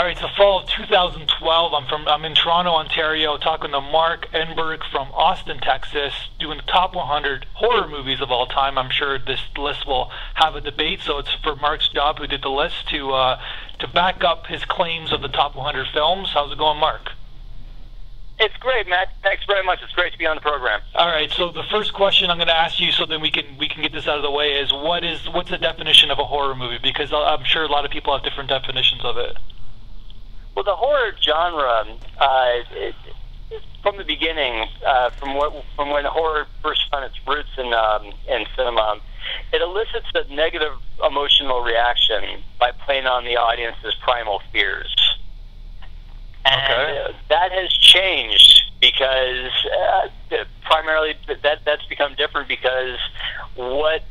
All right, so fall of 2012. I'm in Toronto, Ontario, talking to Mark Engberg from Austin, Texas, doing the top 100 horror movies of all time. I'm sure this list will have a debate, so it's for Mark's job, who did the list, to back up his claims of the top 100 films. How's it going, Mark? It's great, Matt. Thanks very much. It's great to be on the program. All right, so the first question I'm going to ask you, so then we can get this out of the way, is what's the definition of a horror movie? Because I'm sure a lot of people have different definitions of it. Well, the horror genre, from the beginning, from when horror first found its roots in cinema, it elicits a negative emotional reaction by playing on the audience's primal fears. And that has changed because primarily that's become different because what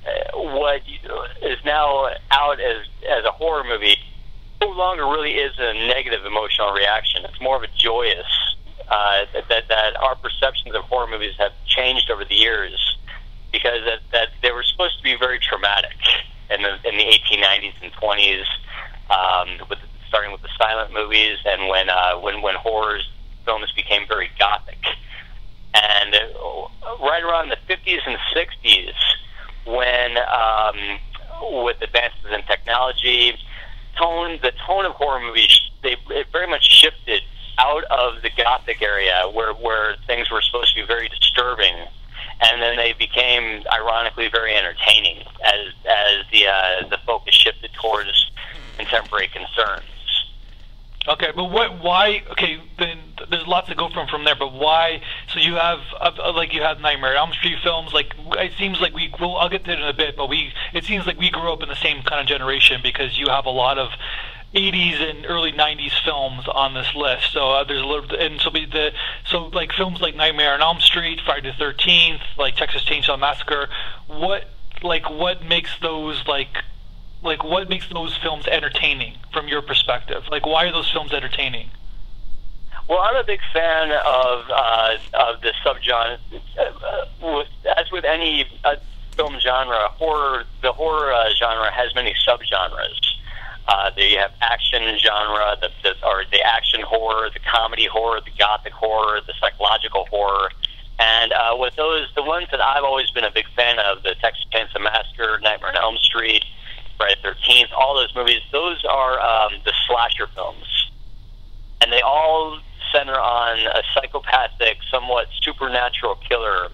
is now out as a horror movie no longer really is a negative emotional reaction. It's more of a joyous. That our perceptions of horror movies have changed over the years because that they were supposed to be very traumatic in the 1890s and 20s, starting with the silent movies and when horror films became very gothic. And right around the 50s and 60s, when with advances in technology, the tone of horror movies, it very much shifted out of the gothic area where things were supposed to be very disturbing, and then they became ironically very entertaining as the focus shifted towards contemporary concerns. Okay, but why? Okay, then there's lots to go from there. But why? So you have you have Nightmare on Elm Street films. Like, it seems like I'll get to it in a bit. But it seems like we grew up in the same kind of generation because you have a lot of 80s and early 90s films on this list. So there's a little, and so like films like Nightmare on Elm Street, Friday the 13th, like Texas Chainsaw Massacre. What makes those what makes those films entertaining from your perspective? Like, why are those films entertaining? Well, I'm a big fan of the subgenre. As with any film genre, the horror genre has many subgenres. There you have action genre, the action horror, the comedy horror, the gothic horror, the psychological horror. And with those, the ones that I've always been a big fan of, the Texas Chainsaw Massacre, Nightmare on Elm Street, Friday the 13th, all those movies, those are the slasher films. And they all center on a psychopathic, somewhat supernatural killer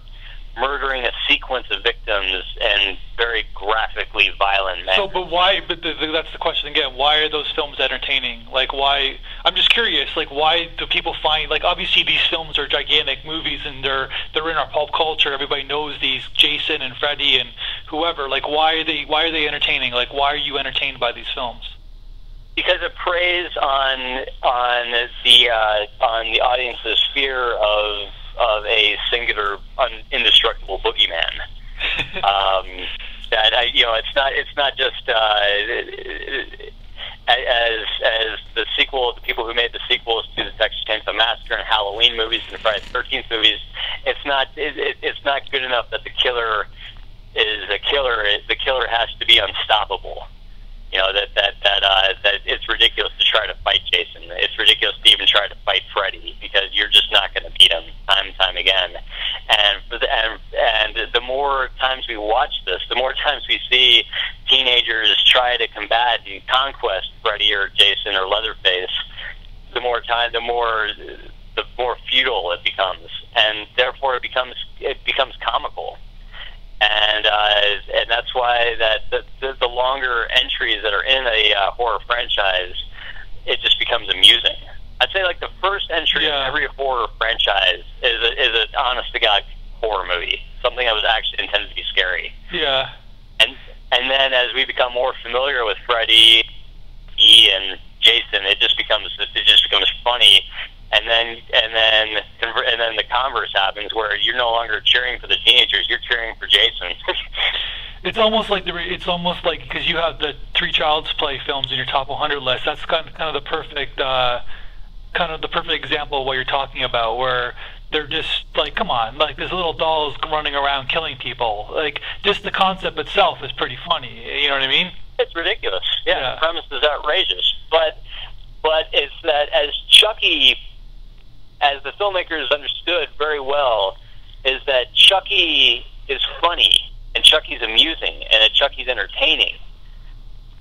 murdering a sequence of victims in very graphically violent manner. So, but why, that's the question again, why are those films entertaining? Like, why, I'm just curious, like, why do people find, like, obviously these films are gigantic movies and they're in our pulp culture, everybody knows these, Jason and Freddy and whoever, like, why are they entertaining? Like, why are you entertained by these films? Because it preys on the audience's fear of a singular, indestructible boogeyman. It's not just as the sequel, the people who made the sequels to the Texas Chainsaw Massacre and Halloween movies and the Friday the 13th movies. It's not good enough that the killer is a killer. The killer has to be unstoppable. You know, that it's ridiculous to try to fight Jason. It's ridiculous to even try to fight Freddy because you're just not going to beat him time and time again. And the more times we watch this, the more times we see teenagers try to combat and conquest Freddy or Jason or Leatherface, the more futile it becomes, and therefore it becomes comical. And that's why that the longer entries that are in a horror franchise, it just becomes amusing. I'd say like the first entry in every horror franchise is an honest to God horror movie, something that was actually intended to be scary. Yeah. And then as we become more familiar with Freddy, and Jason, it just becomes funny. And then the converse happens where you're no longer cheering for the teenagers, you're cheering for Jason. It's almost like because you have the 3 Child's Play films in your top 100 list. That's kind of the perfect example of what you're talking about, where they're just like, come on, like this little doll's running around killing people. Like, just the concept itself is pretty funny. You know what I mean? It's ridiculous. Yeah. The premise is outrageous, but it's Chucky, as the filmmakers understood very well, is that Chucky is funny, and Chucky's amusing, and that Chucky's entertaining.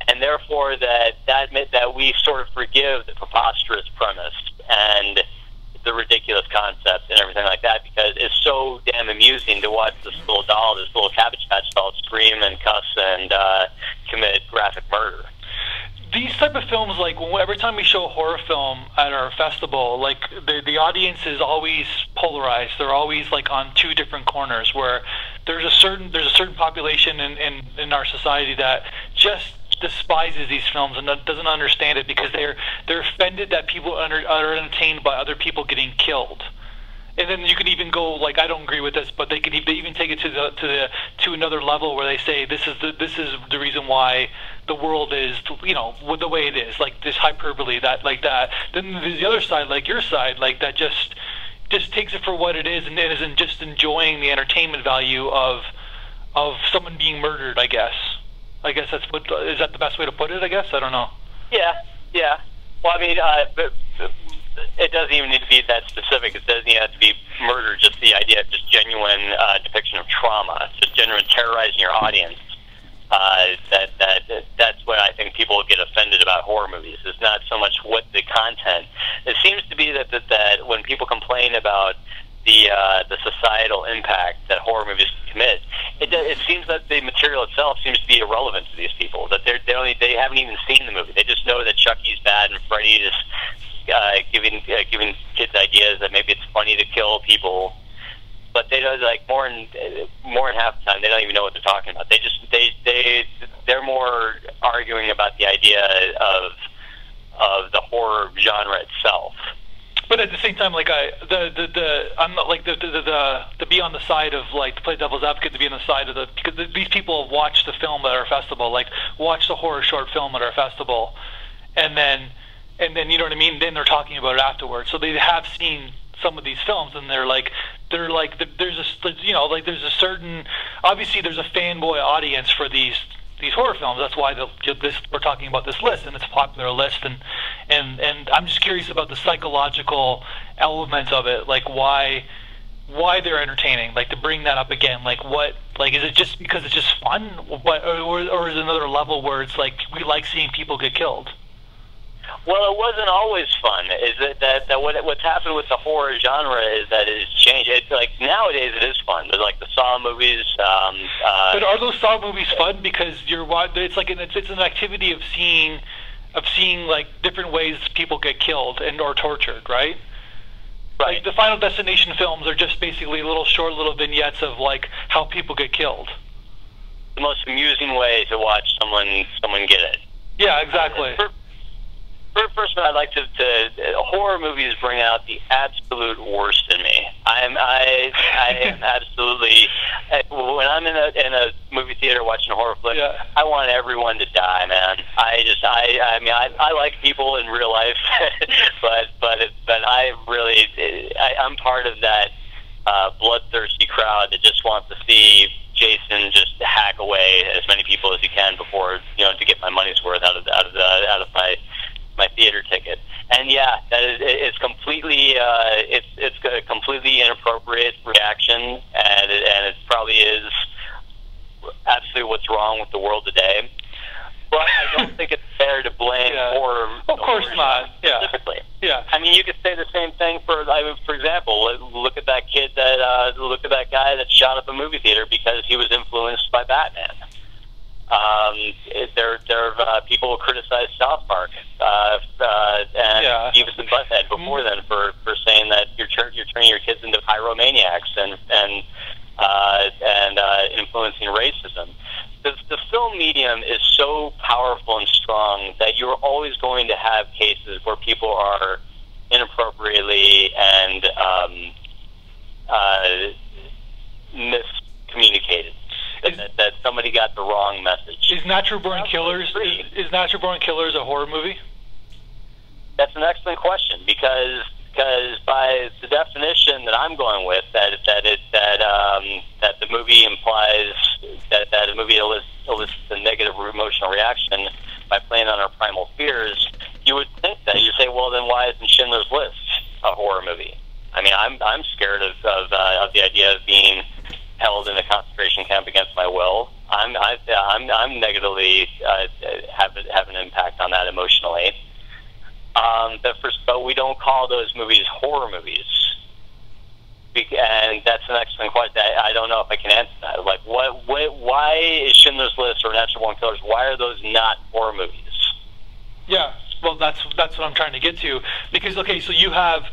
And therefore that we sort of forgive the preposterous premise and the ridiculous concept and everything like that, because it's so damn amusing to watch this little doll, this little Cabbage Patch doll, scream and cuss and commit graphic murder. These type of films, like every time we show a horror film at our festival, like the audience is always polarized. They're always like on two different corners, where there's a certain population in our society that just despises these films and doesn't understand it, because they're offended that people are entertained by other people getting killed. And then you can even go like, I don't agree with this, but they even take it to another level, where they say this is the reason why the world is, you know, the way it is, like this hyperbole, that like that. Then there's the other side, like your side, like that just takes it for what it is, and it isn't just enjoying the entertainment value of someone being murdered. I guess that's is that the best way to put it? I guess, I don't know. Yeah. Well, I mean, but it doesn't even need to be that specific. It doesn't even have to be murder. Just the idea of just genuine depiction of trauma, just genuine terrorizing your audience. That's what I think people get offended about horror movies. It's not so much what the content. It seems to be that when people complain about the societal impact that horror movies commit, it seems that the material itself seems to be irrelevant to these people. That they haven't even seen the movie. They just know that Chucky's bad and Freddy is giving kids ideas that maybe it's funny to kill people. But they don't, like, more than half the time, they don't even know what they're talking about. They're more arguing about the idea of the horror genre itself. But at the same time, like I'm not like to be on the side of, like, to play devil's advocate, to be on the side of because these people have watched the film at our festival, like watched the horror short film at our festival, and then you know what I mean. Then they're talking about it afterwards, so they have seen some of these films, and they're like there's a certain, obviously there's a fanboy audience for these horror films. That's why we're talking about this list, and it's a popular list, and I'm just curious about the psychological element of it, like why they're entertaining, like to bring that up again, like what, like is it just because it's just fun, or is it another level where it's like we like seeing people get killed? Well, it wasn't always fun. Is it that what's happened with the horror genre is that it's changed. It's like nowadays it is fun. There's like the Saw movies. But are those Saw movies fun because it's like it's an activity of seeing like different ways people get killed and or tortured, right? Right. Like the Final Destination films are just basically little vignettes of like how people get killed. The most amusing way to watch someone get it. Yeah, exactly. First of all, I'd like to horror movies bring out the absolute worst in me. I am absolutely, when I'm in a movie theater watching a horror flick, yeah. I want everyone to die, man. I like people in real life, but I'm part of that bloodthirsty crowd that just wants to see Jason just hack away as many people as he can before, to get my money's worth out of my theater ticket. And yeah, it's completely it's a completely inappropriate reaction, and it probably is absolutely what's wrong with the world today. But I don't think it's fair to blame horror. Of course not. Yeah. Specifically. Yeah. I mean, you could say the same thing for example, look at that guy that shot up a movie theater because he was influenced by Batman. There are people who criticize South Park and Beavis and Butthead before then for saying that you're turning your kids into pyromaniacs and influencing racism. The film medium is so powerful and strong that you're always going to have cases where people are inappropriately and miscommunicated. That somebody got the wrong message. Is Natural Born Killers a horror movie? That's an excellent question, because by the definition that I'm going with, that the movie implies that a movie elicits a negative emotional reaction by playing on our primal fears, you would think that. You say, well, then why isn't Schindler's List a horror movie? I mean, I'm scared of the idea of being held in a concentration camp against my will. I'm negatively have an impact on that emotionally. But we don't call those movies horror movies. And that's an excellent question. I don't know if I can answer that. Like, why is Schindler's List or Natural Born Killers? Why are those not horror movies? Yeah, well, that's what I'm trying to get to. Because okay, so you have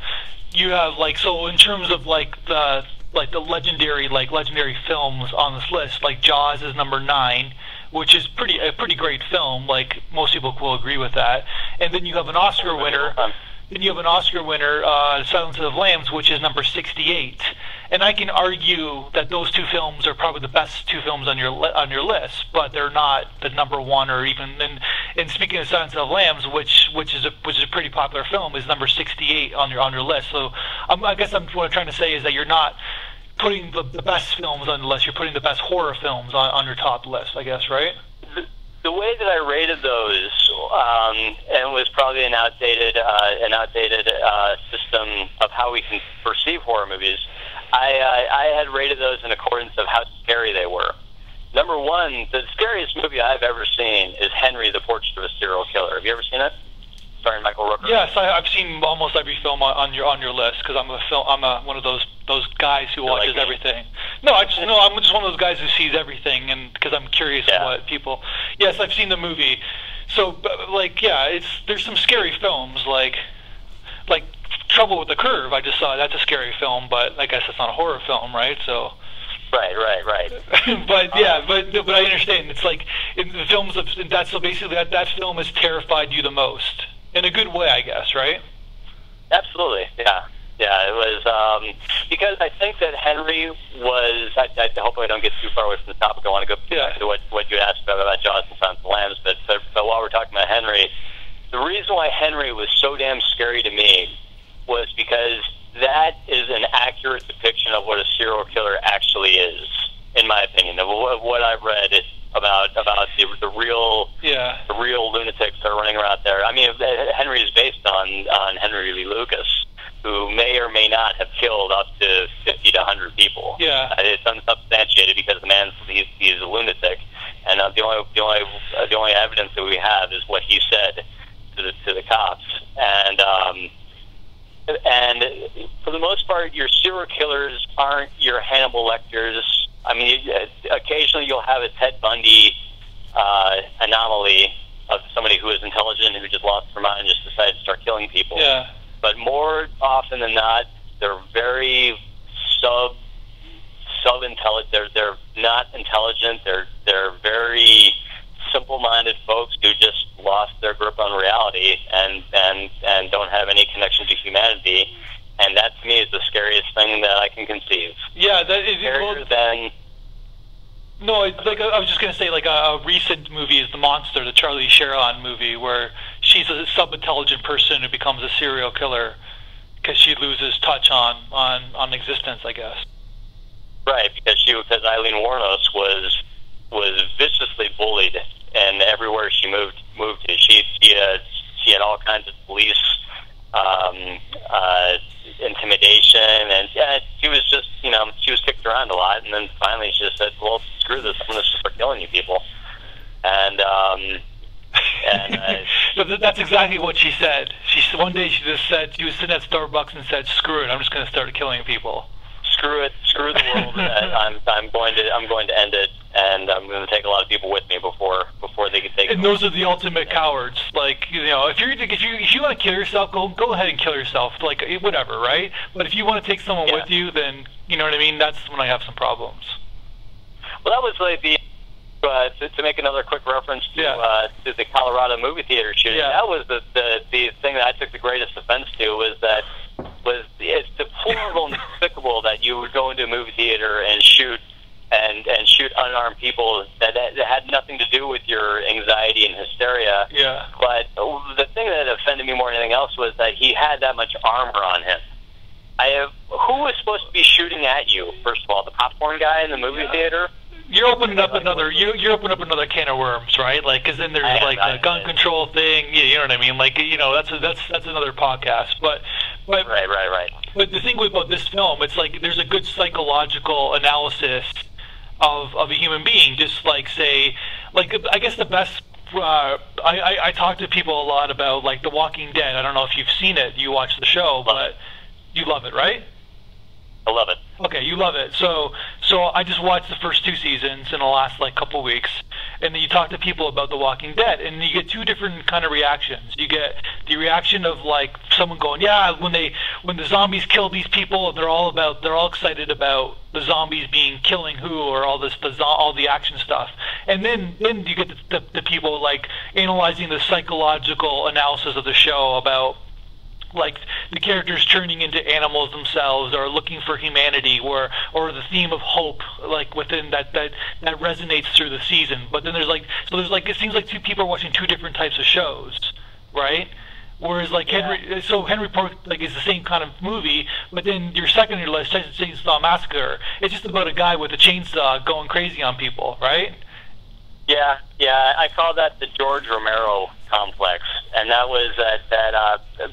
like, so in terms of like the legendary films on this list, like Jaws is number 9, which is a pretty great film. Like most people will agree with that. And then you have an Oscar winner. Silence of the Lambs, which is number 68. And I can argue that those two films are probably the best two films on your list, but they're not the number one or even. And speaking of Silence of the Lambs, which is a pretty popular film, is number 68 on your list. So I guess what I'm trying to say is that you're not putting the best films on the list. You're putting the best horror films on your top list, I guess, right? The way that I rated those, and was probably an outdated system of how we can perceive horror movies. I had rated those in accordance of how scary they were. Number 1, the scariest movie I've ever seen is Henry, the Portrait of a Serial Killer. Have you ever seen it? Starring Michael Rooker. Yes, I've seen almost every film on your list because I'm one of those guys who watches everything. No, I'm just one of those guys who sees everything, and because I'm curious what people. Yes, I've seen the movie. So, like, yeah, there's some scary films like Trouble with the Curve. I just saw that's a scary film, but I guess it's not a horror film, right? So. Right. but I understand. It's like in the films of that. So basically, that film has terrified you the most in a good way, I guess, right? Absolutely, yeah. It was because I think that Henry was. I hopefully I don't get too far away from the topic. I want to go back to what you asked about Jaws and Silence of the Lambs. But while we're talking about Henry, the reason why Henry was so damn scary to me was because that is an accurate depiction of what a serial killer actually is, in my opinion. Of what I've read about the real lunatics that are running around there. I mean, Henry is based on Henry Lee Lucas, who may or may not have killed up to 50 to 100 people. Yeah, it's unsubstantiated because the man he's a lunatic, and the only evidence that we have is what he said to the cops, and for the most part, your serial killers aren't your Hannibal Lecters. I mean, occasionally you'll have a Ted Bundy anomaly of somebody who is intelligent who just lost their mind and just decided to start killing people. Yeah. But more often than not, they're very sub-intelligent. They're not intelligent. They're very simple-minded folks who just lost their grip on reality and don't have any connection to humanity. And that, to me, is the scariest thing that I can conceive. Yeah, that is scarier than. No, like I was just gonna say, like a recent movie is The Monster, the Charlie Sharon movie, where she's a sub-intelligent person who becomes a serial killer because she loses touch on existence, I guess. Right, because Eileen Wuornos was viciously bullied, and everywhere she moved to, she had all kinds of police intimidation, and she was just, she was kicked around a lot, and then finally she just said, well, screw this, I'm going to start killing you people. And that's exactly what she said. One day she just said, she was sitting at Starbucks and said, screw it, I'm just going to start killing people. Screw the world. I'm going to end it, and I'm going to take a lot of people with me before they can take it. And those are the ultimate cowards. Like, if you want to kill yourself, go ahead and kill yourself. Like, whatever, right? But if you want to take someone with you, then you know what I mean. That's when I have some problems. Well, that was like to make another quick reference to the Colorado movie theater shooting. Yeah. That was the thing that I took the greatest offense to was it's deplorable and despicable that you would go into a movie theater and shoot unarmed people that had nothing to do with your anxiety and hysteria. Yeah. But the thing that offended me more than anything else was that he had that much armor on him. Who was supposed to be shooting at you? First of all, the popcorn guy in the movie theater. you're opening up another you're opening up another can of worms, right? Like, because then there's like the gun control thing. You know what I mean? Like, you know, that's another podcast. But right. But the thing about this film, it's like there's a good psychological analysis of a human being. Just like, say, like, I guess the best. I talk to people a lot about, like, The Walking Dead. I don't know if you've seen it. You watch the show, but you love it, right? I love it. Okay, you love it. So I just watched the first 2 seasons in the last, like, couple weeks, and then you talk to people about The Walking Dead, and you get 2 different kind of reactions. You get the reaction of, like, someone going, yeah, when the zombies kill these people, and they're all excited about the zombies killing who, or all the action stuff. And then you get the people, like, analyzing the psychological analysis of the show about, like, the characters turning into animals themselves, or looking for humanity, or the theme of hope, like, within that resonates through the season. But then there's it seems like 2 people are watching 2 different types of shows, right? Whereas, like, Henry Pork, like, is the same kind of movie, but then your second on your list, Texas Chainsaw Massacre, it's just about a guy with a chainsaw going crazy on people, right? Yeah, I call that the George Romero complex, and that was that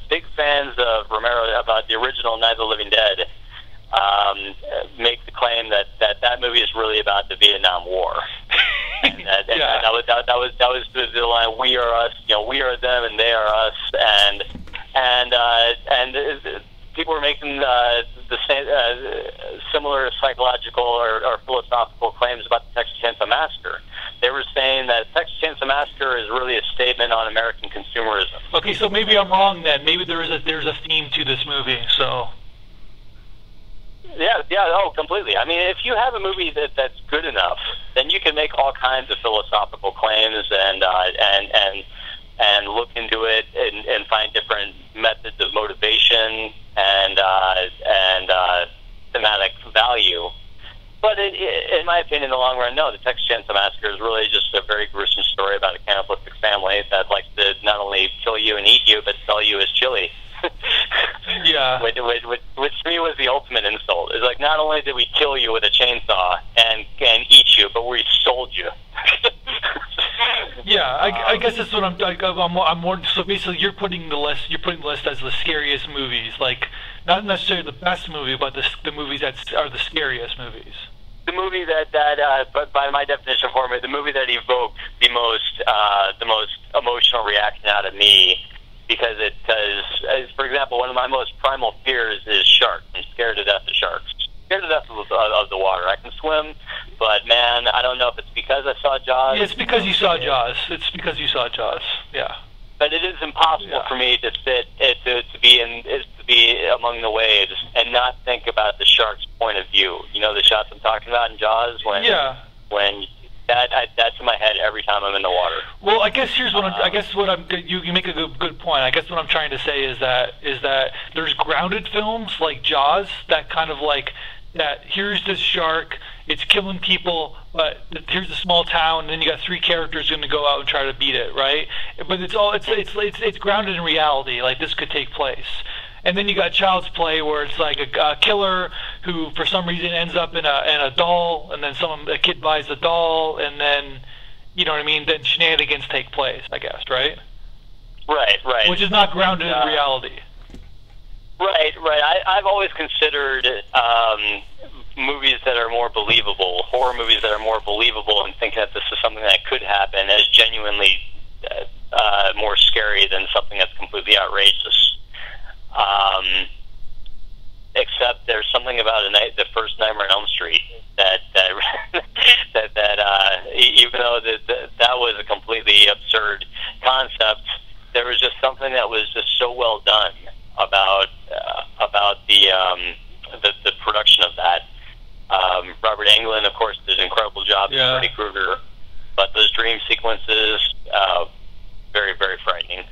big fans of Romero about the original Night of the Living Dead make the claim that movie is really about the Vietnam War, and that was the line, "We are us," you know, "We are them and they are us," and people were making the same, similar psychological or philosophical claims about the Texas Chainsaw Massacre. They were saying that Texas Chainsaw Massacre is really a statement on American consumerism. Okay, so maybe I'm wrong then. Maybe there's a theme to this movie. So. Yeah, oh, completely. I mean, if you have a movie that's good enough, then you can make all kinds of philosophical claims and look into it and find different methods of motivation and thematic value. But in my opinion, in the long run, no, the Texas Chainsaw Massacre is really just a very gruesome story about a cannibalistic family that likes to not only kill you and eat you, but sell you as chili. Yeah. Which to me was the ultimate insult. It's like, not only did we kill you with a chainsaw and eat you, but we sold you. Yeah, I guess that's what I'm more. So basically, you're putting the list as the scariest movies, like, not necessarily the best movie, but the movies that are the scariest movies. The movie but by my definition for me, the movie that evoked the most emotional reaction out of me, because for example, one of my most primal fears is sharks. I'm scared to death of sharks. Scared to death of the water. I can swim, but man, I don't know if it's because I saw Jaws. Yeah, it's because you saw Jaws. It's because you saw Jaws. Yeah. But it is impossible for me to sit to be among the waves and not think about the shark's point of view. You know the shots I'm talking about in Jaws when that's in my head every time I'm in the water. Well, I guess here's what you make a good point. I guess what I'm trying to say is that there's grounded films like Jaws that kind of like that. Here's this shark. It's killing people, but here's a small town, and then you got 3 characters going to go out and try to beat it, right? But it's grounded in reality. Like, this could take place. And then you got Child's Play, where it's like a killer who, for some reason, ends up in a doll, and then a kid buys the doll, and then, you know what I mean? Then shenanigans take place, I guess, right? Right. Which is not grounded in reality. Right. I've always considered movies that are more believable, horror movies that are more believable, and thinking that this is something that could happen, as genuinely more scary than something that's completely outrageous. Except there's something about the first Nightmare on Elm Street that even though that was a completely absurd concept, there was just something that was just so well done about the production of that. Robert Englund, of course, did an incredible job as Freddy Krueger, but those dream sequences, very, very frightening.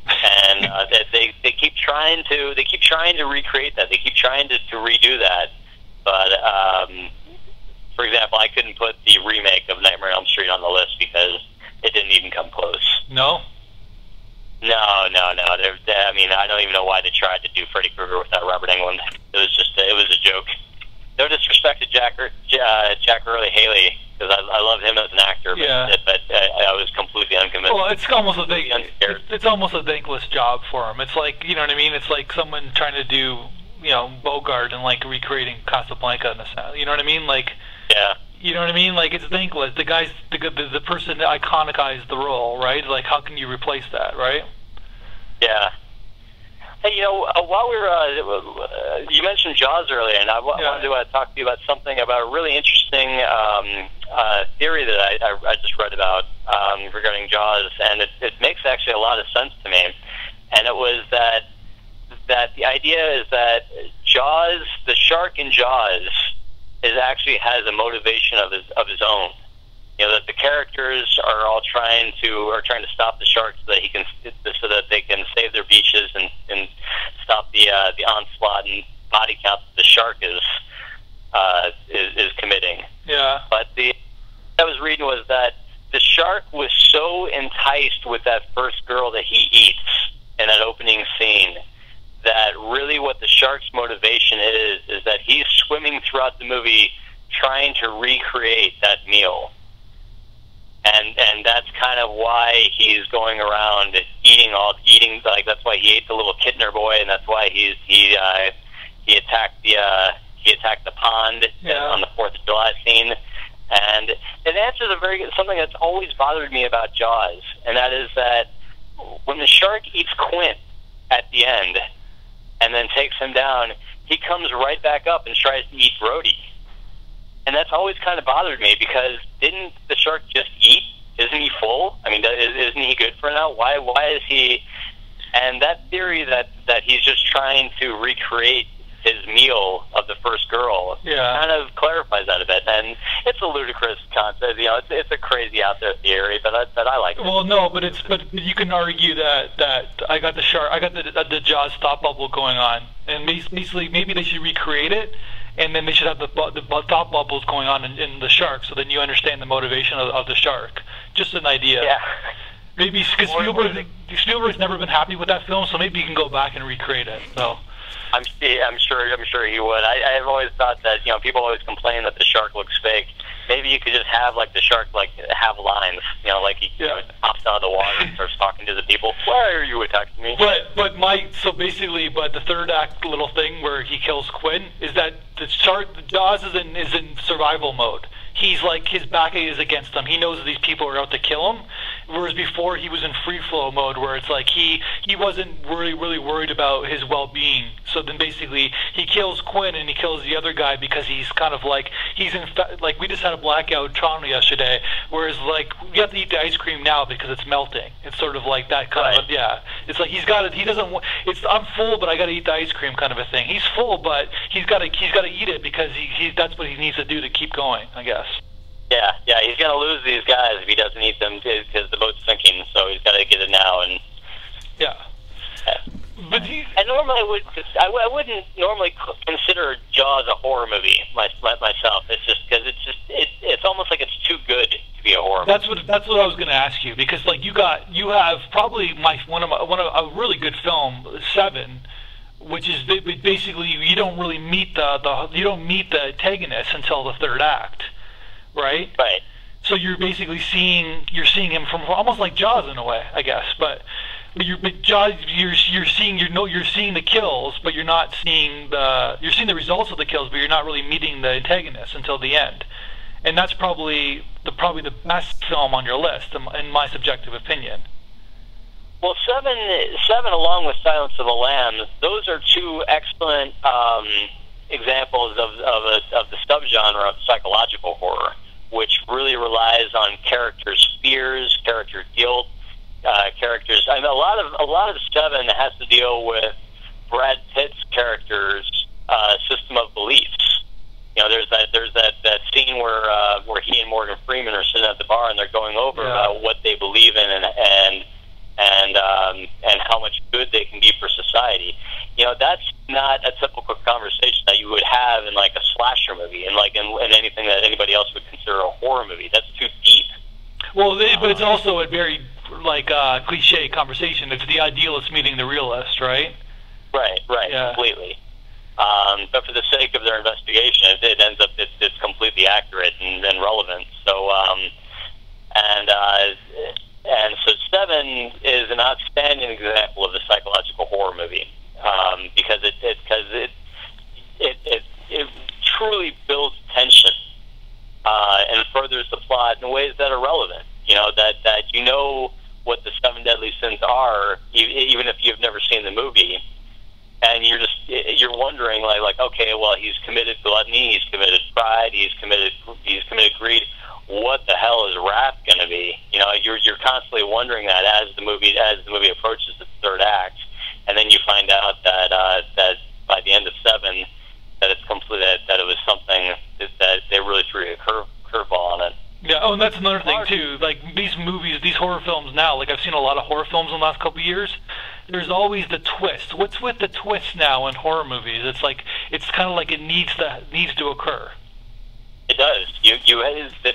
And they keep trying to recreate that. They keep trying to redo that. But for example, I couldn't put the remake of Nightmare on Elm Street on the list because it didn't even come close. No. I mean, I don't even know why they tried to do Freddy Krueger without Robert Englund. It was a joke. No disrespect to Jack Early Haley, because I love him as an actor, but I was completely unconvinced. Well, it's almost a thankless job for him. It's like, you know what I mean? It's like someone trying to do, you know, Bogart and like recreating Casablanca in a sense. You know what I mean? Like, yeah. You know what I mean? Like, it's thankless. The guy's the person that iconicized the role, right? Like, how can you replace that, right? Yeah. Hey, you know, while we were, you mentioned Jaws earlier, and I wanted to talk to you about something about a really interesting theory that I just read about regarding Jaws, and it makes actually a lot of sense to me. And it was that the idea is that Jaws, the shark in Jaws, actually has a motivation of his own. You know, that the characters are all trying to stop the shark so that they can save their beaches and stop the onslaught and body count that the shark is committing. Yeah. But I was reading was that the shark was so enticed with that first girl that he eats in that opening scene that really what the shark's motivation is that he's swimming throughout the movie trying to recreate that meal. And that's kind of why he's going around eating like that's why he ate the little Kittner boy, and that's why he attacked the pond on the 4th of July scene. And it answers something that's always bothered me about Jaws, and that is that when the shark eats Quint at the end and then takes him down, he comes right back up and tries to eat Brody. And that's always kind of bothered me, because didn't the shark just eat? Isn't he full? I mean, isn't he good for now? Why is he... And that theory that he's just trying to recreate his meal of the first girl kind of clarifies that a bit. And it's a ludicrous concept. You know, it's a crazy out there theory, but I like it. Well, no, but you can argue that I got the Jaws thought bubble going on, and basically maybe they should recreate it. And then they should have the thought bubbles going on in the shark, so then you understand the motivation of the shark. Just an idea. Yeah. Maybe because Spielberg's never been happy with that film, so maybe you can go back and recreate it. So. I'm sure he would. I've always thought that, you know, people always complain that the shark looks fake. Maybe you could just have like the shark like have lines, you know, like he pops out of the water and starts talking to the people. Why are you attacking me? But the third act little thing where he kills Quinn is that the Jaws is in survival mode. He's like, his back is against them. He knows that these people are out to kill him. Whereas before he was in free flow mode, where it's like he wasn't really worried about his well-being. So then basically he kills Quinn and he kills the other guy because he's kind of like like we just had a blackout in Toronto yesterday. Whereas like we have to eat the ice cream now because it's melting. It's sort of like that kind of It's like I'm full, but I got to eat the ice cream kind of a thing. He's full, but he's got to eat it because that's what he needs to do to keep going, I guess. Yeah, he's going to lose these guys if he doesn't eat them because the boat's sinking, so he's got to get it now. And But I normally I wouldn't normally consider Jaws a horror movie myself. It's just because it's almost like it's too good to be a horror movie. That's what I was going to ask you, because like you have probably one of a really good film, Seven, which is basically you don't really meet the antagonist until the third act. Right. So you're basically seeing him from almost like Jaws in a way, I guess. But Jaws, you're seeing the kills, but you're seeing the results of the kills, but you're not really meeting the antagonist until the end. And that's probably the best film on your list, in my subjective opinion. Well, Seven, along with Silence of the Lambs, those are two excellent examples of the subgenre of psychological horror, which really relies on characters' fears, character guilt, characters. I mean, a lot of Seven has to deal with Brad Pitt's character's system of beliefs. You know, there's that scene where he and Morgan Freeman are sitting at the bar and they're going over about what they believe in and how much good they can be for society. You know, that's not a typical conversation that you would have in like a slasher movie, and like in anything that anybody else would consider a horror movie. That's too deep. Well, but it's also a very cliche conversation. It's the idealist meeting the realist, right? Right, completely. But for the sake of their investigation, it ends up it's completely accurate and relevant. So and so Seven is an outstanding example of a psychological horror movie, because it truly builds tension and furders the plot in ways that are relevant. You know, that you know what the seven deadly sins are, even if you've never seen the movie, and you're wondering like okay, well, he's committed gluttony, he's committed pride, he's committed greed. What the hell is wrath going to be? You know, you're constantly wondering that as the movie approaches its third act, and then you find out that by the end of Seven, that it's complete, that it was something that they really threw a curveball on it. Yeah. Oh, and that's another thing too. Like these movies, these horror films now. Like I've seen a lot of horror films in the last couple of years. There's always the twist. What's with the twist now in horror movies? It's like it's kind of like it needs to occur. It does.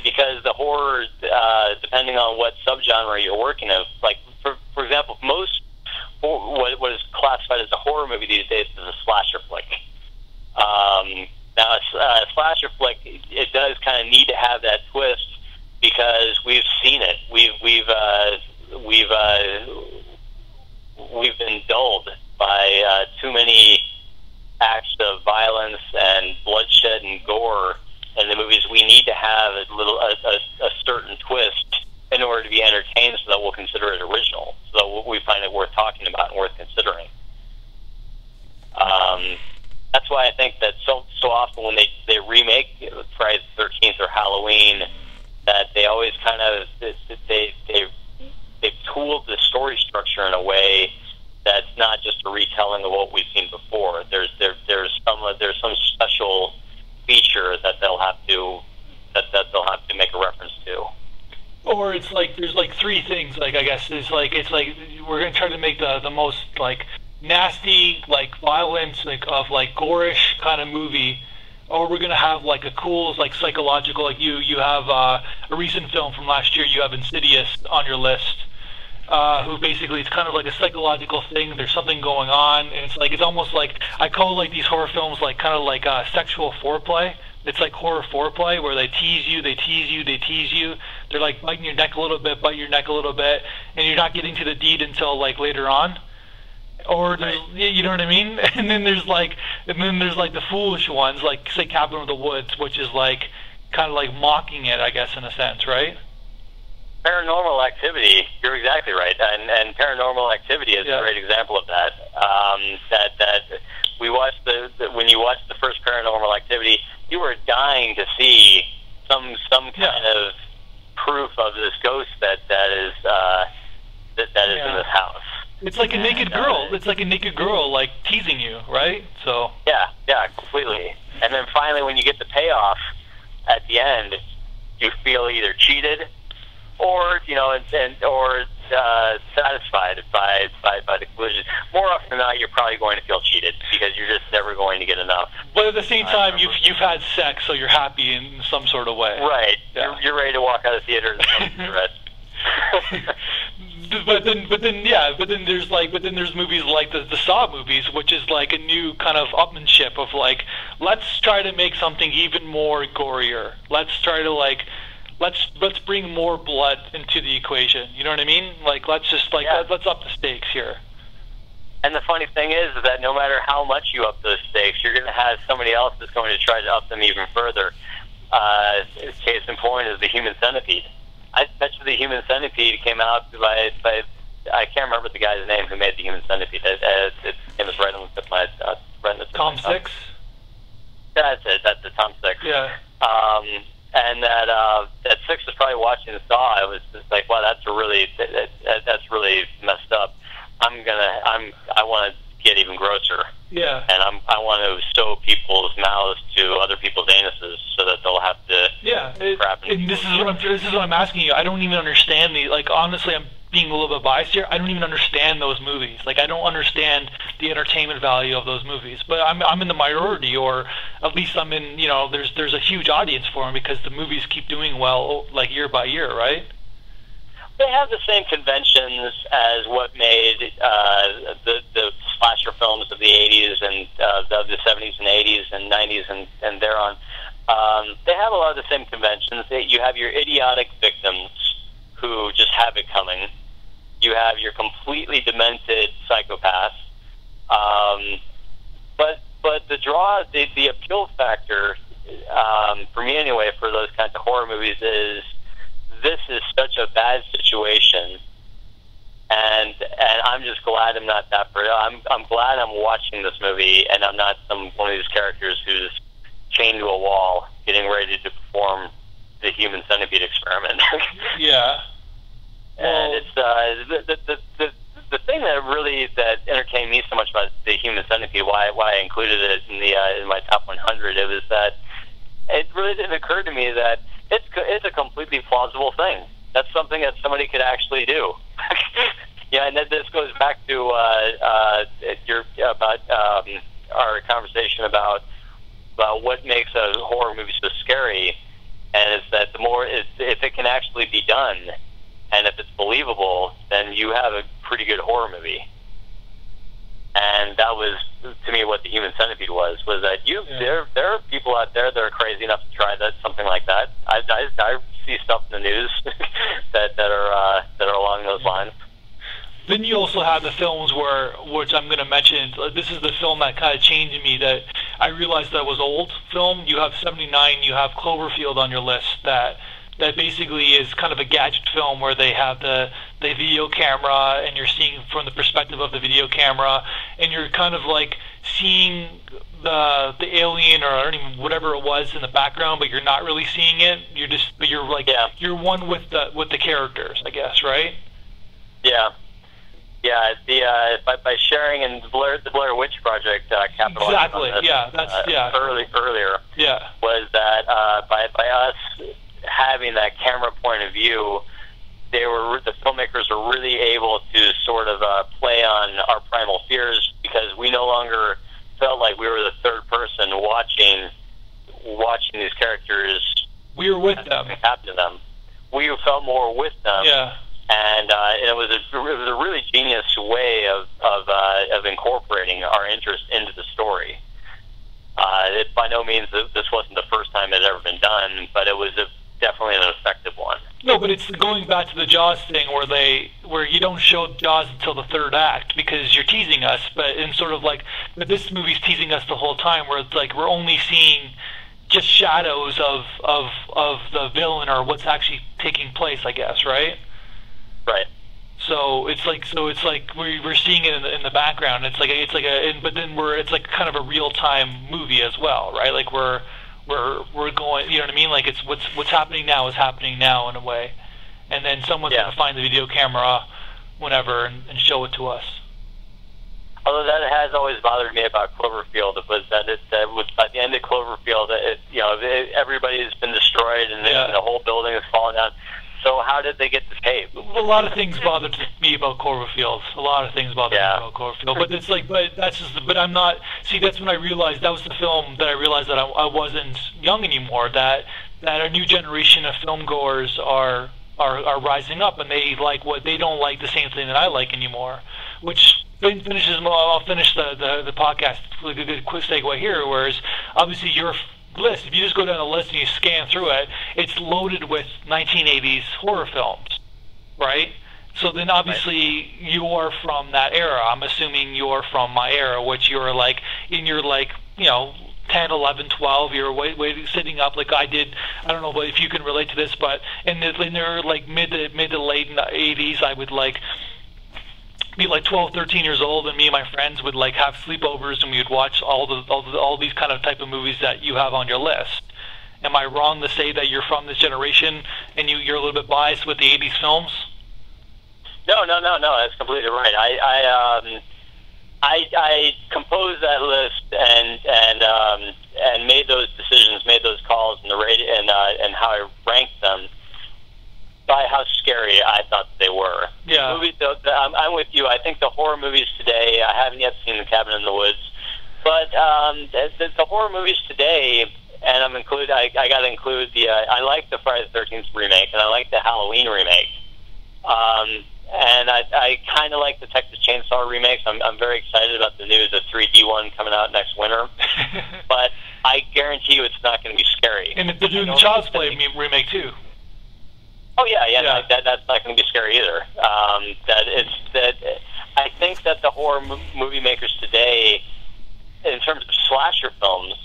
Because the horror, depending on what subgenre you're working of, like for example, most what is classified as a horror movie these days is a slasher flick. Now, a slasher flick, it does kind of need to have that twist because we've seen it. We've been dulled by too many acts of violence and bloodshed and gore in the movies. We need to have a certain twist in order to be entertained, so that we'll consider it original, so that we find it worth talking about and worth considering. That's why I think that so often when they remake Friday the 13th or Halloween, that they always kind of they've tooled the story structure in a way that's not just a retelling of what we've seen before. There's some special feature that they'll have to make a reference to. Or it's like there's like three things. Like I guess it's like we're gonna try to make the most like nasty, like violence, like of like gorish kind of movie, or we're gonna have like a cool, like psychological. Like you have a recent film from last year. You have Insidious on your list, who basically it's kind of like a psychological thing. There's something going on, and it's almost like I call like these horror films like kind of like sexual foreplay. It's like horror foreplay where they tease you. They're like biting your neck a little bit, and you're not getting to the deed until like later on. Or you know what I mean? And then there's like the foolish ones, like say Cabin in the Woods, which is like kind of like mocking it, I guess, in a sense, right? Paranormal Activity, you're exactly right, and Paranormal Activity is a great example of that. That we watched when you watched the first Paranormal Activity, you were dying to see some kind of proof of this ghost that is in this house. It's like a naked girl. It's like a naked girl, like teasing you, right? So yeah, completely. And then finally, when you get the payoff at the end, you feel either cheated, or satisfied by the conclusion. More often than not, you're probably going to feel cheated because you're just never going to get enough. But at the same time, you've had sex, so you're happy in some sort of way. Right. Yeah. You're ready to walk out of the theater and smoke a cigarette. But then there's movies like the Saw movies, which is like a new kind of upmanship of like, let's try to make something even more gorier. Let's try to like let's bring more blood into the equation. You know what I mean? Like let's just like let's up the stakes here. And the funny thing is that no matter how much you up those stakes, you're going to have somebody else that's going to try to up them even further. Case in point is the Human Centipede. I bet you the Human Centipede came out by I can't remember the guy's name who made the Human Centipede. It was right on the tip of my Tom Six. That's it. That's it. Tom Six. Yeah. And that Six was probably watching Saw. I was just like, wow, that's really messed up. I want to get even grosser. Yeah. And I want to stow people's mouths to other people's anuses so that they'll have to. Yeah. Crap And this is what I'm asking you. I don't even understand honestly, I'm being a little bit biased here. I don't even understand those movies. Like I don't understand the entertainment value of those movies. But I'm in the minority, or at least I'm in. There's a huge audience for them because the movies keep doing well, like year by year, right? They have the same conventions as what made the slasher films of the 80s and the 70s and 80s and 90s and thereon. They have a lot of the same conventions. You have your idiotic victims who just have it coming. You have your completely demented psychopaths. But the draw, the appeal factor, for me anyway, for those kinds of horror movies is this is such a bad situation, and I'm just glad I'm not that. I'm glad I'm watching this movie, and I'm not one of these characters who's chained to a wall, getting ready to perform the human centipede experiment. Yeah. And it's the thing that entertained me so much about the human centipede, why I included it in my top 100, it was that it really didn't occur to me that it's a completely plausible thing. That's something that somebody could actually do. Yeah, and this goes back to our conversation about what makes a horror movie so scary, and it's that if it can actually be done, and if it's believable, then you have a pretty good horror movie. And that was, to me, what the human centipede was that there are people out there that are crazy enough to try something like that. I see stuff in the news that are along those lines. Then you also have the films which I'm going to mention, this is the film that kind of changed me, that I realized that was old film. You have 79, you have Cloverfield on your list, that basically is kind of a gadget film where they have the video camera, and you're seeing from the perspective of the video camera, and you're kind of like seeing the alien or whatever it was in the background, but you're not really seeing it. You're one with the characters, I guess, right? Yeah. Yeah, by sharing and the Blair Witch Project capitalized on this, earlier. Yeah, was that by us having that camera point of view, the filmmakers were really able to sort of play on our primal fears, because we no longer felt like we were the third person watching these characters. We were with them. Happen to them. We felt more with them. Yeah. And it was a really genius way of incorporating our interest into the story. By no means this wasn't the first time it had ever been done, but it was definitely an effective one. No, but it's going back to the Jaws thing where you don't show Jaws until the third act because you're teasing us, but this movie's teasing us the whole time, where it's like we're only seeing just shadows of the villain or what's actually taking place, I guess, right? Right. So it's like we're seeing it in the background. But then it's like kind of a real time movie as well, right? Like we're going, you know what I mean? Like it's what's happening now is happening now in a way, and then someone's gonna find the video camera, whenever, and show it to us. Although that has always bothered me about Cloverfield, was that by the end of Cloverfield, everybody's been destroyed and the whole building is falling down. So how did they get the tape? A lot of things bothered me about Cloverfield. But I'm not. See, that's when I realized that was the film that I realized that I wasn't young anymore. That a new generation of film goers are rising up, and they don't like the same thing that I like anymore. Which finishes. I'll finish the podcast with a good quick segue here. Whereas obviously your list, if you just go down the list and you scan through it, it's loaded with 1980s horror films, right? So then obviously you're from that era. I'm assuming you're from my era, which you're like in your 10, 11, 12, you're way sitting up like I did. I don't know if you can relate to this, but in their like mid to late 80s, I would be 12, 13 years old, and me and my friends would have sleepovers, and we would watch all these kind of type of movies that you have on your list. Am I wrong to say that you're from this generation and you're a little bit biased with the 80s films? No, that's completely right. I composed that list and made those decisions, made those calls, and and how I ranked them by how scary I thought they were. Yeah. Movies, I'm with you. I think the horror movies today, I haven't yet seen The Cabin in the Woods, but the horror movies today, and I got to include I like the Friday the 13th remake, and I like the Halloween remake. I kind of like the Texas Chainsaw remakes. I'm very excited about the new, the 3D one coming out next winter. But I guarantee you it's not going to be scary. And they're doing the Child's Play remake too. Oh yeah. No, that's not going to be scary either. I think that the horror movie makers today, in terms of slasher films,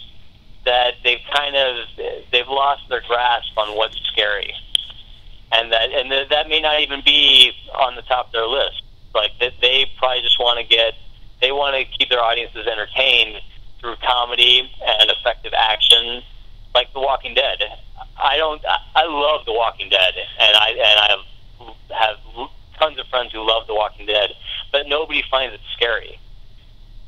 that they've lost their grasp on what's scary, and that may not even be on the top of their list. Like they probably just want to keep their audiences entertained through comedy and effective action, like The Walking Dead. I love The Walking Dead, and I have tons of friends who love The Walking Dead, but nobody finds it scary.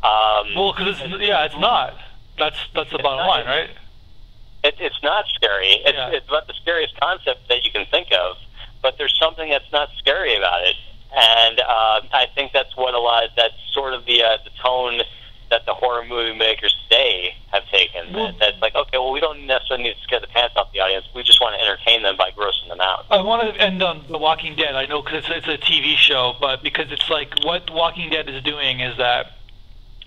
Well, because it's not. That's the bottom line, right? It's not scary. It's about the scariest concept that you can think of, but there's something that's not scary about it, and I think that's that's sort of the tone that the horror movie makers today have taken. That's like, okay, well, we don't necessarily need to scare the pants off the audience. We just want to entertain them by grossing them out. I want to end on The Walking Dead. I know because it's a TV show, but because it's like what Walking Dead is doing is that,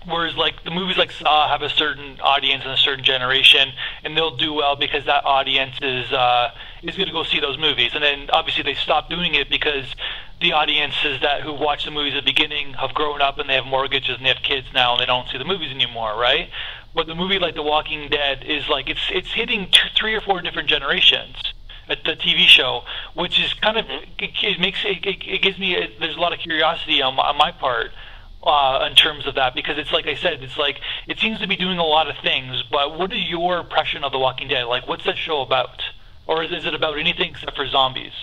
whereas like the movies like Saw have a certain audience and a certain generation, and they'll do well because that audience is going to go see those movies, and then obviously they stop doing it because the audiences who watch the movies at the beginning have grown up and they have mortgages and they have kids now and they don't see the movies anymore, right? But the movie like The Walking Dead is like it's hitting 3 or 4 different generations at the TV show, which is kind of it gives me there's a lot of curiosity on my part. In terms of that, because it's like I said, it's like it seems to be doing a lot of things. But what is your impression of The Walking Dead? Like, what's that show about, or is it about anything except for zombies?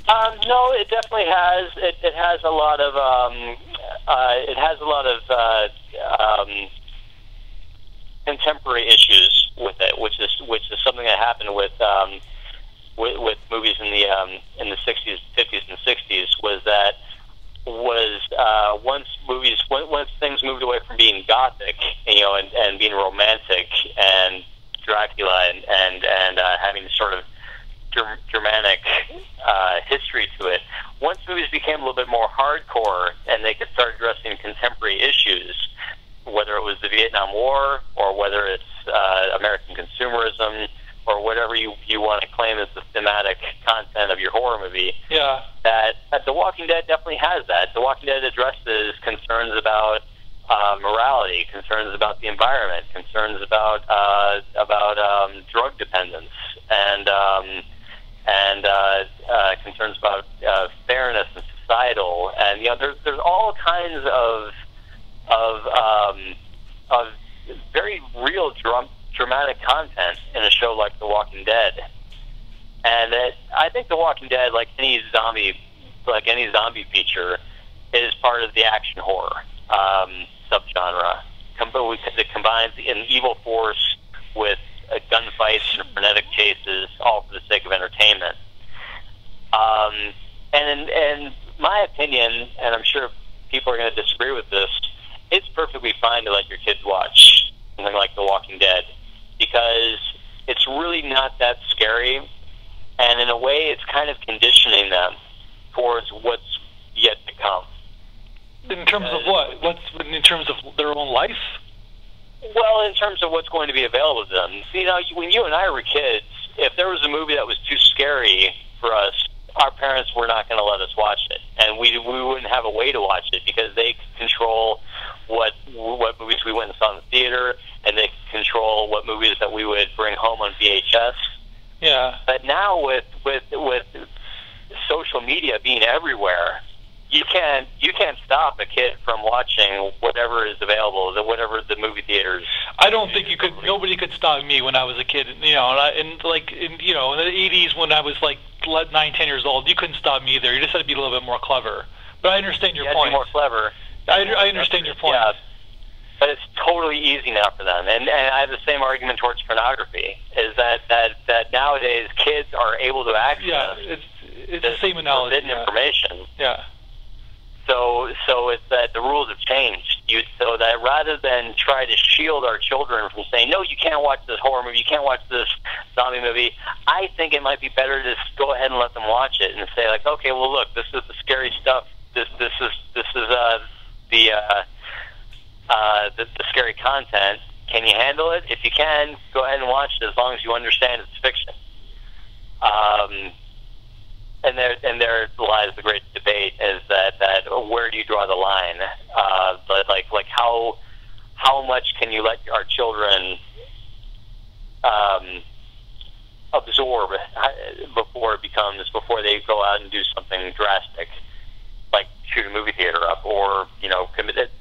No, it definitely has. It has a lot of. Contemporary issues with it, which is something that happened with movies in the 60s, 50s, and 60s. Once things moved away from being gothic, and being romantic and Dracula and having sort of Germanic history to it. Once movies became a little bit more hardcore and they could start addressing contemporary issues, whether it was the Vietnam War or whether it's American consumerism or whatever you want to claim as the thematic content of your horror movie, that The Walking Dead definitely has that. The Walking Dead addresses concerns about morality, concerns about the environment, concerns about drug dependence, and concerns about fairness and societal, and there's all kinds of very real dramatic content in a show like The Walking Dead, and I think The Walking Dead, like any zombie feature, is part of the action horror subgenre. Because it combines an evil force with gunfights and frenetic chases, all for the sake of entertainment. And in my opinion, and I'm sure people are going to disagree with this, it's perfectly fine to let your kids watch something like The Walking Dead, because it's really not that scary, and in a way it's kind of conditioning them towards what's yet to come. In terms of what? In terms of their own life? Well, in terms of what's going to be available to them. When you and I were kids, if there was a movie that was too scary for us, our parents were not going to let us watch it, and we wouldn't have a way to watch it because they could control what movies we went and saw in the theater, and they could control what movies that we would bring home on VHS. Yeah. But now with social media being everywhere, you can't stop a kid from watching whatever is available, whatever the movie theaters. I don't think you could. Nobody could stop me when I was a kid. In the 80s when I was like 9, 10 years old, you couldn't stop me either. You just had to be a little bit more clever. But I understand your point. Be more clever. I understand your point. Yeah, but it's totally easy now for them, and I have the same argument towards pornography. Is that nowadays kids are able to access? Yeah, it's the same analogy. Forbidden information. Yeah. So it's that the rules have changed. So that rather than try to shield our children from saying, no, you can't watch this horror movie, you can't watch this zombie movie, I think it might be better to just go ahead and let them watch it and say like, okay, well look, this is the scary stuff. This is the scary content. Can you handle it? If you can, go ahead and watch it as long as you understand it's fiction. And there lies the great debate: is that where do you draw the line? But like how much can you let our children absorb before they go out and do something drastic, like shoot a movie theater up, or commit it.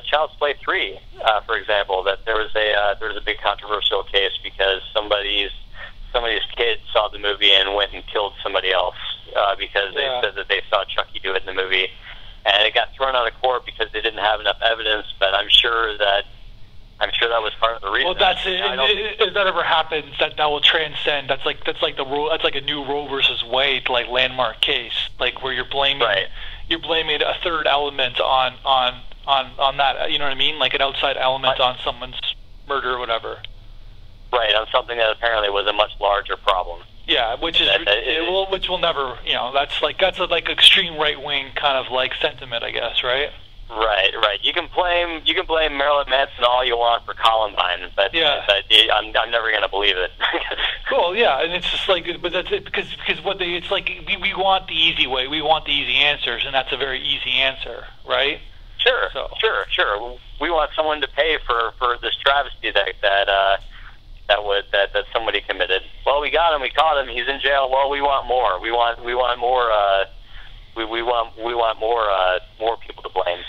Child's Play 3, for example, that there was a big controversial case because somebody's kid saw the movie and went and killed somebody else because they said that they saw Chucky do it in the movie, and it got thrown out of court because they didn't have enough evidence. But I'm sure that was part of the reason. Well, that's it. If that ever happens, that will transcend. That's like the rule. That's like a new Roe versus Wade like landmark case, like where you're blaming a third element on that. You know what I mean? Like an outside element on someone's murder or whatever. Right, on something that apparently was a much larger problem. Yeah, which will never. That's like extreme right wing kind of like sentiment, I guess. Right. Right. You can blame Marilyn Manson all you want for Columbine, but I'm never going to believe it. Well, yeah, and it's just like, but that's it because it's like we want the easy way, we want the easy answers, and that's a very easy answer, right? Sure. We want someone to pay for this travesty that somebody committed. Well, we got him, we caught him, he's in jail. Well, we want more. We want more. We want more people to blame.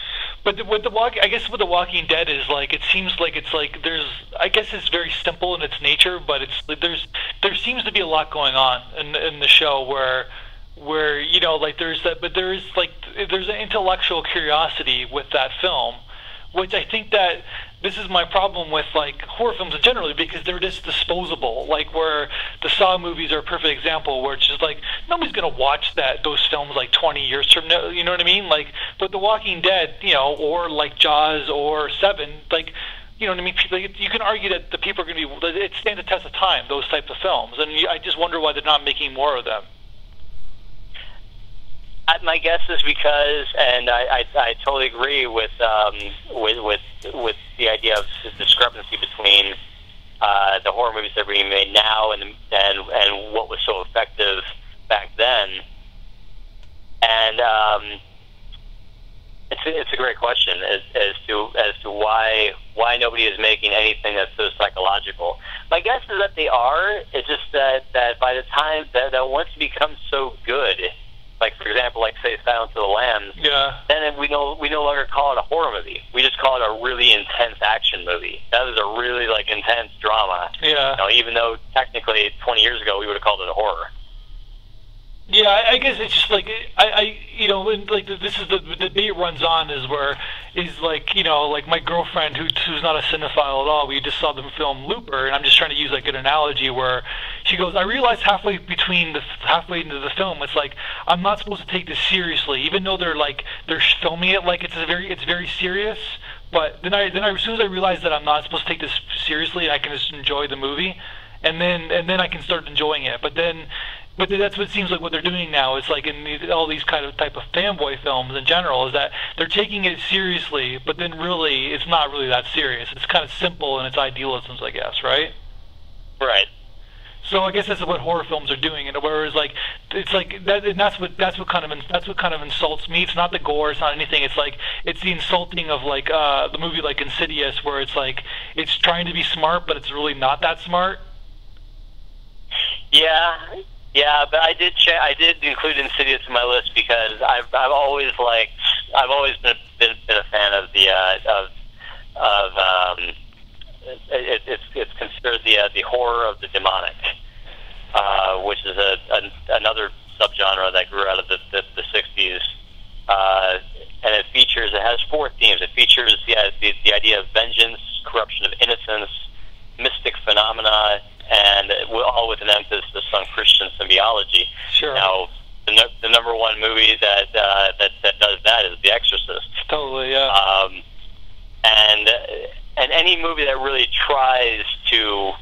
But with The Walking Dead is like, it seems like it's like there's, I guess it's very simple in its nature, but there seems to be a lot going on in the show where like there's an intellectual curiosity with that film, which I think that this is my problem with like horror films in general, because they're just disposable. Like where the Saw movies are a perfect example, where it's just like nobody's gonna watch those films like 20 years from now. You know what I mean? Like, but The Walking Dead, or like Jaws or Seven, like. You know what I mean? You can argue that the people are going to be. It stands the test of time. Those types of films, and I just wonder why they're not making more of them. My guess is because, and I totally agree with the idea of the discrepancy between the horror movies that are being made now and what was so effective back then. And it's a great question as to why nobody is making anything that's so psychological. My guess is that they are. It's just that by the time that once it becomes so good. Like, for example, like, say, Silence of the Lambs, then we no longer call it a horror movie. We just call it a really intense action movie. That is a really, like, intense drama. Yeah. Even though, technically, 20 years ago, we would have called it a horror. Yeah, I guess it's just like when, like this is the debate runs on is like my girlfriend who's not a cinephile at all. We just saw the film Looper, and I'm just trying to use like an analogy where she goes, I realized halfway into the film, it's like I'm not supposed to take this seriously, even though they're filming it like it's very serious. But then as soon as I realized that I'm not supposed to take this seriously, I can just enjoy the movie, and then I can start enjoying it. But that's what it seems like what they're doing now. It's like in all these type of fanboy films in general, is that they're taking it seriously, but then really it's not really that serious. It's kind of simple in its idealisms, I guess, right? Right. So I guess that's what horror films are doing, and whereas like it's like that, and that's what kind of insults me. It's not the gore, it's not anything. It's like it's the insulting of like the movie like Insidious, where it's like it's trying to be smart, but it's really not that smart. Yeah, but I did include Insidious in my list because I've always been a fan of it's considered the horror of the demonic, which is another subgenre that grew out of the 60s, and it has four themes. It features the idea of vengeance, corruption of innocence, mystic phenomena, and all with an emphasis on Christian symbiology. Sure. Now, the number one movie that does that is The Exorcist. Totally, yeah. And any movie that really tries to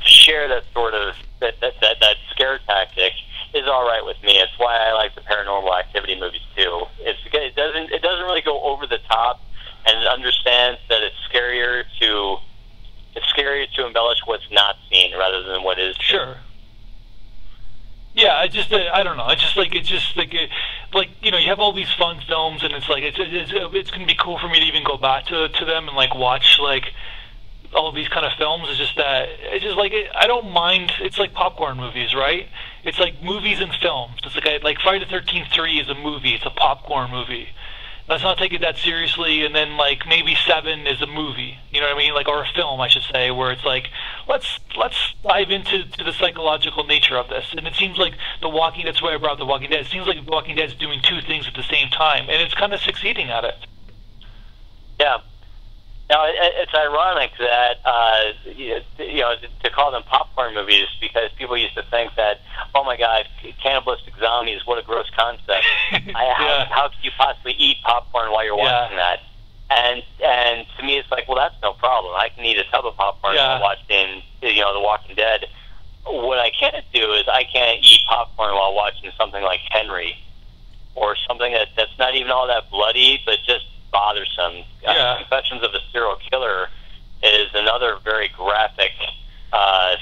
share that sort of that scare tactic is all right with me. It's why I like the Paranormal Activity movies too. It doesn't really go over the top, and it understands that it's scarier to embellish what's not seen rather than what is seen. Sure. Yeah, I don't know. Like you have all these fun films, and it's like it's gonna be cool for me to even go back to them and like watch like all of these kind of films. It's just that I don't mind. It's like popcorn movies, right? It's like movies and films. It's like Friday the 13th 3 is a movie. It's a popcorn movie. Let's not take it that seriously. And then like maybe 7 is a movie. You know what I mean? Like, or a film, I should say, where it's like let's dive into the psychological nature of this. And it seems like that's why I brought The Walking Dead. It seems like The Walking Dead is doing two things at the same time, and it's kind of succeeding at it. Yeah. Now, it's ironic that, to call them popcorn movies, because people used to think that, oh my God, cannibalistic zombies, what a gross concept. How could you possibly eat popcorn while you're watching that? And to me, it's like, well, that's no problem. I can eat a tub of popcorn while watching, The Walking Dead. What I can't do is I can't eat popcorn while watching something like Henry, or something that's not even all that bloody, but just bothersome. Confessions of a Serial Killer is another very graphic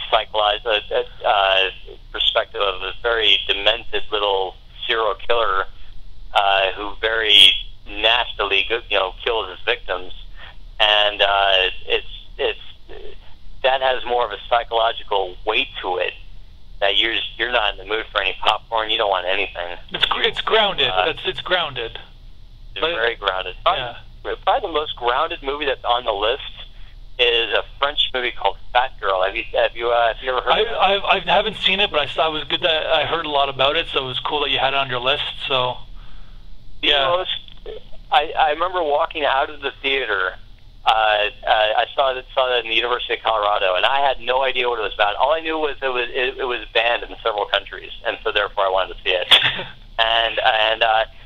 psychological perspective of a very demented little serial killer who very nastily kills his victims, and that has more of a psychological weight to it. That you're not in the mood for any popcorn. You don't want anything. It's grounded. It's grounded. It's very grounded. Probably the most grounded movie that's on the list is a French movie called Fat Girl. Have you ever heard of it? I haven't seen it, but I thought it was good that I heard a lot about it, so it was cool that you had it on your list. So, yeah. I remember walking out of the theater. I saw that in the University of Colorado, and I had no idea what it was about. All I knew was it was banned in several countries, and so therefore I wanted to see it. And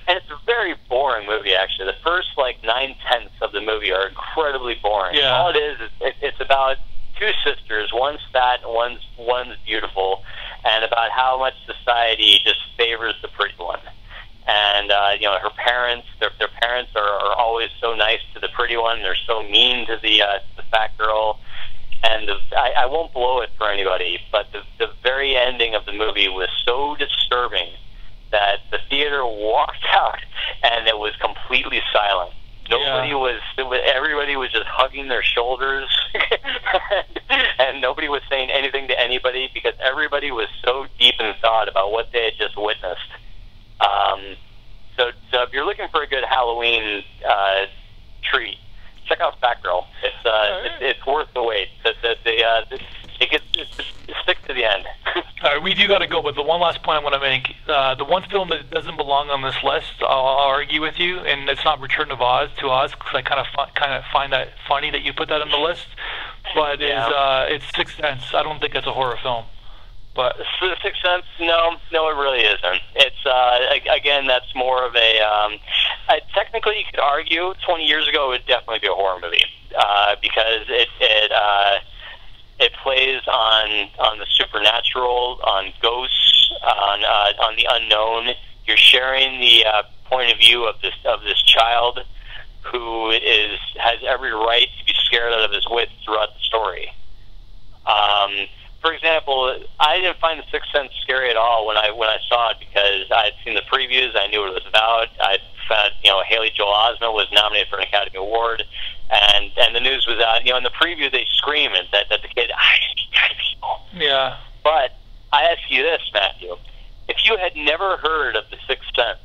it's a very boring movie, actually. The first 9/10 of the movie are incredibly boring. Yeah. All it is it's about two sisters, one's fat and one's beautiful, and about how much society just favors the pretty one. And her parents, their parents are always so nice to the pretty one. They're so mean to the fat girl. And I won't blow it for anybody, but the very ending of the movie was so disturbing that the theater walked out and it was completely silent. Everybody was just hugging their shoulders, and nobody was saying anything to anybody because everybody was so deep in thought about what they had just witnessed. So if you're looking for a good Halloween treat, check out Fat Girl. It's worth the wait. It sticks to the end. All right, we do got to go, but the one last point I want to make, the one film that doesn't belong on this list, I'll argue with you, and it's not Return of Oz, because I kind of find that funny that you put that on the list, but it's Sixth Sense. I don't think it's a horror film. But Sixth Sense, no, it really isn't. It's again, that's more of a. Technically, you could argue 20 years ago it would definitely be a horror movie because it plays on the supernatural, on ghosts, on the unknown. You're sharing the point of view of this child who has every right to be scared out of his wits throughout the story. For example, I didn't find The Sixth Sense scary at all when I saw it because I had seen the previews. I knew what it was about. I found Haley Joel Osment was nominated for an Academy Award, and the news was out. In the preview they scream that the kid, I see dead people. Yeah. But I ask you this, Matthew: if you had never heard of The Sixth Sense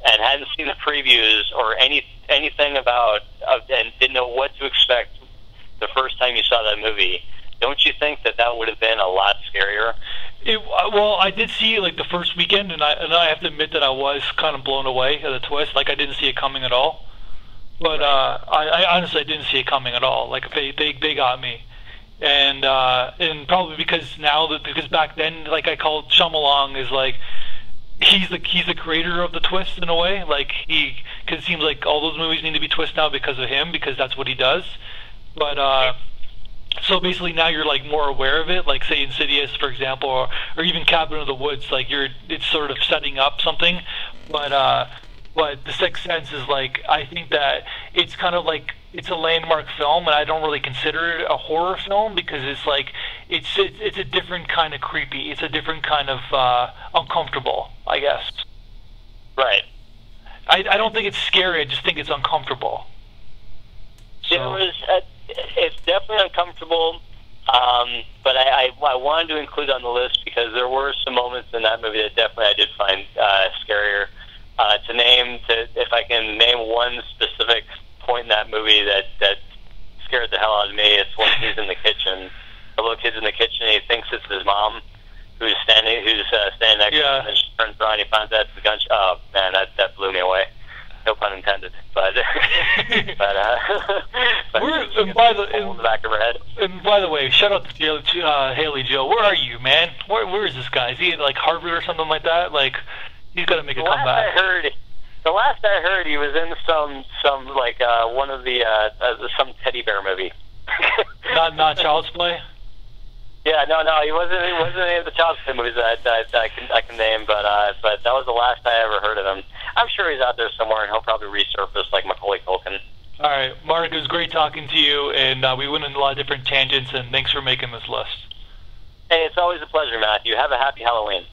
and hadn't seen the previews or anything about and didn't know what to expect the first time you saw that movie, don't you think that would have been a lot scarier? Well, I did see it the first weekend, and I have to admit that I was kind of blown away at the twist. I didn't see it coming at all. But I honestly didn't see it coming at all. They got me, and probably because back then, I called Shyamalan is he's the creator of the twist in a way. Because it seems like all those movies need to be twists now because of him, because that's what he does. But So basically now you're like more aware of it, like say Insidious, for example, or even Cabin in the Woods. Like it's sort of setting up something, but The Sixth Sense is like, I think that it's kind of like, it's a landmark film, and I don't really consider it a horror film because it's like it's a different kind of creepy. It's a different kind of uncomfortable, I guess. Right. I don't think it's scary. I just think it's uncomfortable. So. It's definitely uncomfortable, but I wanted to include on the list because there were some moments in that movie that definitely I did find scarier. If I can name one specific point in that movie that scared the hell out of me, it's when he's in the kitchen. The little kid's in the kitchen, and he thinks it's his mom who's standing next to him, and she turns around, and he finds out it's the gun. Oh man, that blew me away. No pun intended, but and by the way, shout out to Haley Joe. Where are you, man? Where is this guy? Is he at like Harvard or something like that? Like he's got to make a comeback. The last I heard, he was in some like one of the some teddy bear movie. not Child's Play. Yeah, no, he wasn't in any of the Child's Play movies that I can name, but that was the last I ever heard of him. I'm sure he's out there somewhere, and he'll probably resurface like Macaulay Culkin. All right, Mark, it was great talking to you, and we went in a lot of different tangents, and thanks for making this list. Hey, it's always a pleasure, Matthew. Have a happy Halloween.